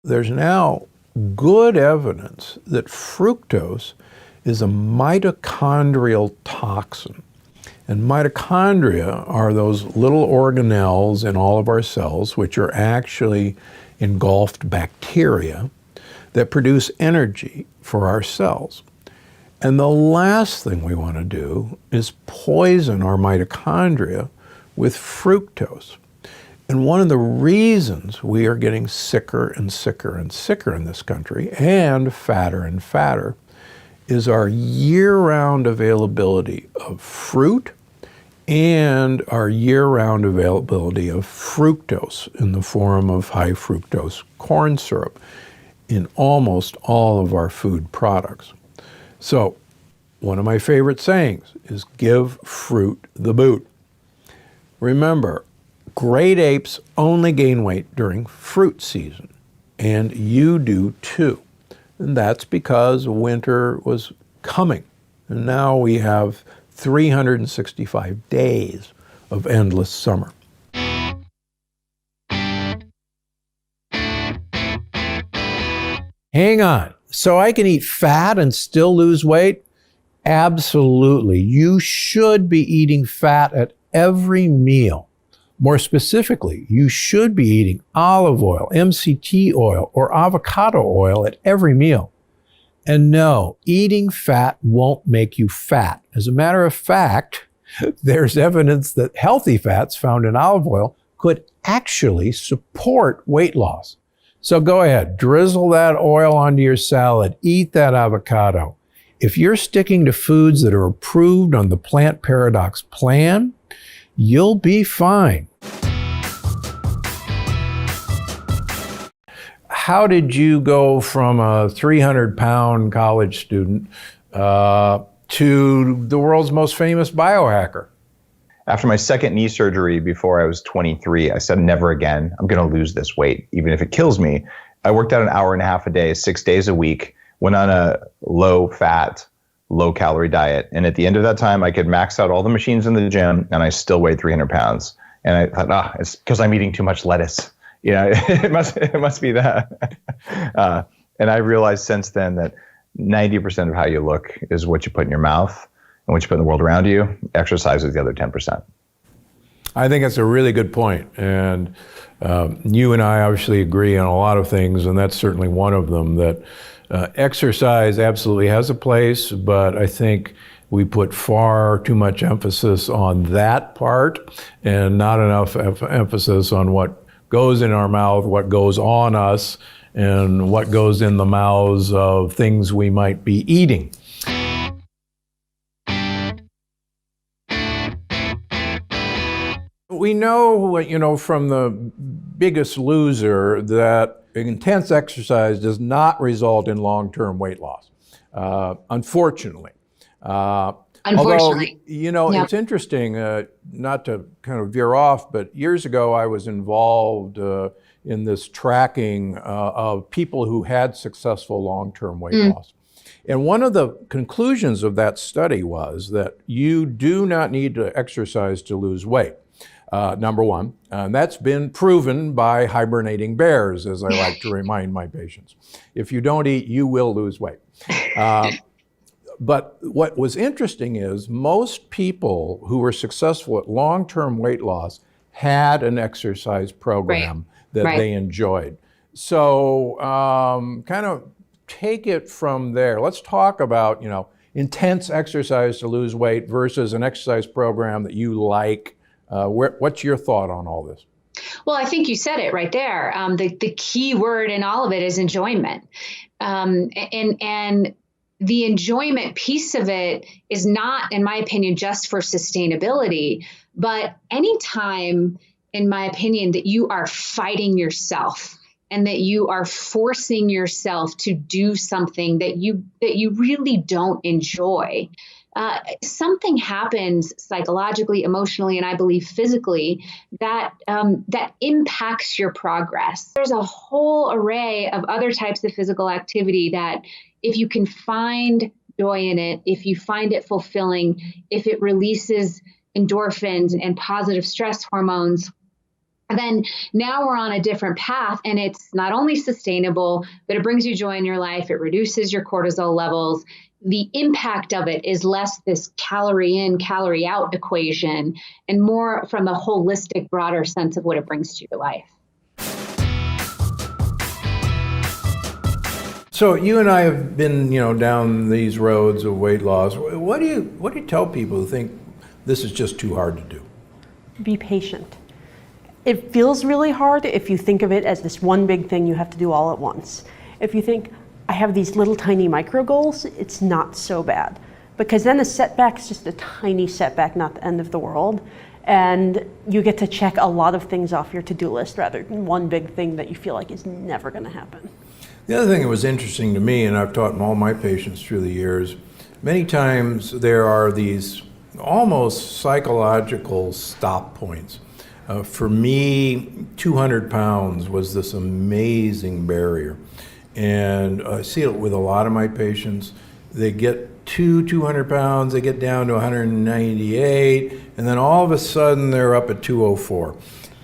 there's now good evidence that fructose is a mitochondrial toxin. And mitochondria are those little organelles in all of our cells, which are actually engulfed bacteria that produce energy for our cells. And the last thing we want to do is poison our mitochondria with fructose. And one of the reasons we are getting sicker and sicker and sicker in this country and fatter is our year-round availability of fruit and our year-round availability of fructose in the form of high fructose corn syrup in almost all of our food products. So one of my favorite sayings is give fruit the boot. Remember, great apes only gain weight during fruit season, and you do too. And that's because winter was coming. And now we have 365 days of endless summer. Hang on. So I can eat fat and still lose weight? Absolutely. You should be eating fat at every meal. More specifically, you should be eating olive oil, MCT oil, or avocado oil at every meal. And no, eating fat won't make you fat. As a matter of fact, there's evidence that healthy fats found in olive oil could actually support weight loss. So go ahead, drizzle that oil onto your salad, eat that avocado. If you're sticking to foods that are approved on the Plant Paradox plan, you'll be fine. How did you go from a 300-pound college student to the world's most famous biohacker? After my second knee surgery before I was 23, I said, never again. I'm going to lose this weight, even if it kills me. I worked out an hour and a half a day, 6 days a week, went on a low-fat, low-calorie diet. And at the end of that time, I could max out all the machines in the gym, and I still weighed 300 pounds. And I thought, it's because I'm eating too much lettuce. You know, it must be that. And I realized since then that 90% of how you look is what you put in your mouth and what you put in the world around you. Exercise is the other 10%. I think that's a really good point. And you and I obviously agree on a lot of things, and that's certainly one of them, that exercise absolutely has a place, but I think we put far too much emphasis on that part and not enough emphasis on what goes in our mouth, what goes on us, and what goes in the mouths of things we might be eating. We know, from the Biggest Loser that intense exercise does not result in long-term weight loss, unfortunately. Unfortunately. Although, It's interesting, not to kind of veer off, but years ago I was involved in this tracking of people who had successful long-term weight loss. And one of the conclusions of that study was that you do not need to exercise to lose weight. Number one, and that's been proven by hibernating bears, as I like to remind my patients. If you don't eat, you will lose weight. But what was interesting is most people who were successful at long-term weight loss had an exercise program that they enjoyed. So kind of take it from there. Let's talk about, intense exercise to lose weight versus an exercise program that you like. What's your thought on all this? Well, I think you said it right there. The key word in all of it is enjoyment. And the enjoyment piece of it is not, in my opinion, just for sustainability, but anytime, in my opinion, that you are fighting yourself and that you are forcing yourself to do something that you really don't enjoy, something happens psychologically, emotionally, and I believe physically that impacts your progress. There's a whole array of other types of physical activity that if you can find joy in it, if you find it fulfilling, if it releases endorphins and positive stress hormones, And then now we're on a different path, and it's not only sustainable, but it brings you joy in your life. It reduces your cortisol levels. The impact of it is less this calorie in, calorie out equation, and more from a holistic, broader sense of what it brings to your life. So you and I have been, down these roads of weight loss. What do you tell people who think this is just too hard to do? Be patient. It feels really hard if you think of it as this one big thing you have to do all at once. If you think, I have these little tiny micro goals, it's not so bad. Because then a setback is just a tiny setback, not the end of the world. And you get to check a lot of things off your to-do list rather than one big thing that you feel like is never going to happen. The other thing that was interesting to me, and I've taught all my patients through the years, many times there are these almost psychological stop points. For me, 200 pounds was this amazing barrier. And I see it with a lot of my patients. They get to 200 pounds, they get down to 198, and then all of a sudden they're up at 204.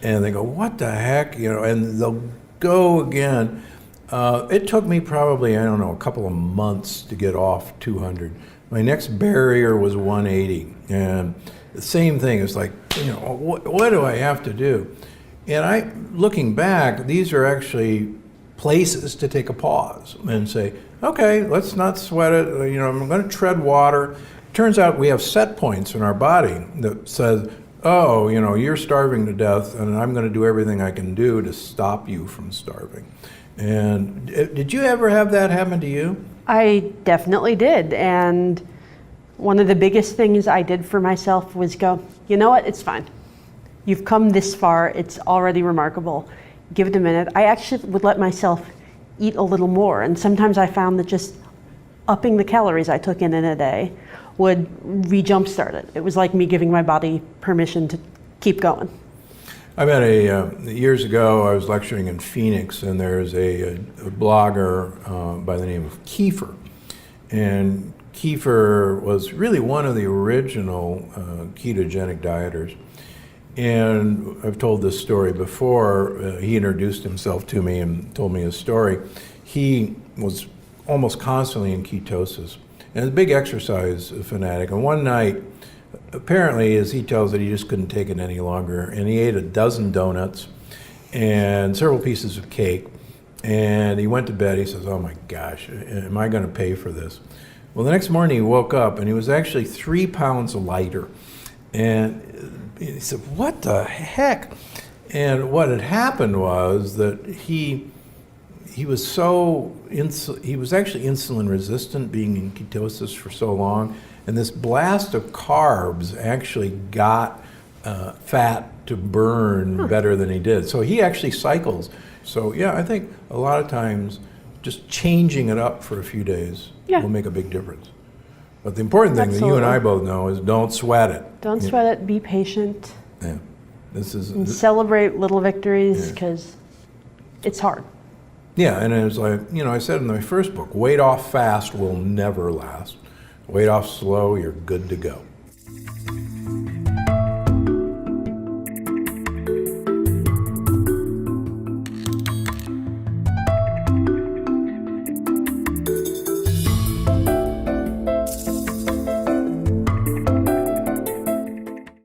And they go, what the heck? And they'll go again. It took me probably, a couple of months to get off 200. My next barrier was 180. And the same thing is like, what do I have to do? And looking back, these are actually places to take a pause and say, okay, let's not sweat it. I'm going to tread water. Turns out we have set points in our body that says, oh, you're starving to death, and I'm going to do everything I can do to stop you from starving. And did you ever have that happen to you? I definitely did. And one of the biggest things I did for myself was go, you know what, it's fine. You've come this far, it's already remarkable. Give it a minute. I actually would let myself eat a little more. And sometimes I found that just upping the calories I took in a day would re-jumpstart it. It was like me giving my body permission to keep going. I met years ago, I was lecturing in Phoenix, and there's a blogger by the name of Kiefer. And Kiefer was really one of the original ketogenic dieters. And I've told this story before. He introduced himself to me and told me his story. He was almost constantly in ketosis and a big exercise fanatic. And one night, apparently, as he tells it, he just couldn't take it any longer. And he ate a dozen donuts and several pieces of cake. And he went to bed. He says, oh my gosh, am I going to pay for this? Well, the next morning he woke up and he was actually 3 pounds lighter. And he said, what the heck? And what had happened was that he was actually insulin resistant, being in ketosis for so long. And this blast of carbs actually got fat to burn better than he did. So he actually cycles. So yeah, I think a lot of times just changing it up for a few days will make a big difference. But the important thing that you and I both know is don't sweat it. Don't sweat it, be patient. Yeah. And celebrate little victories, because it's hard. Yeah, and it's like, I said in my first book, weight off fast will never last. Weight off slow, you're good to go.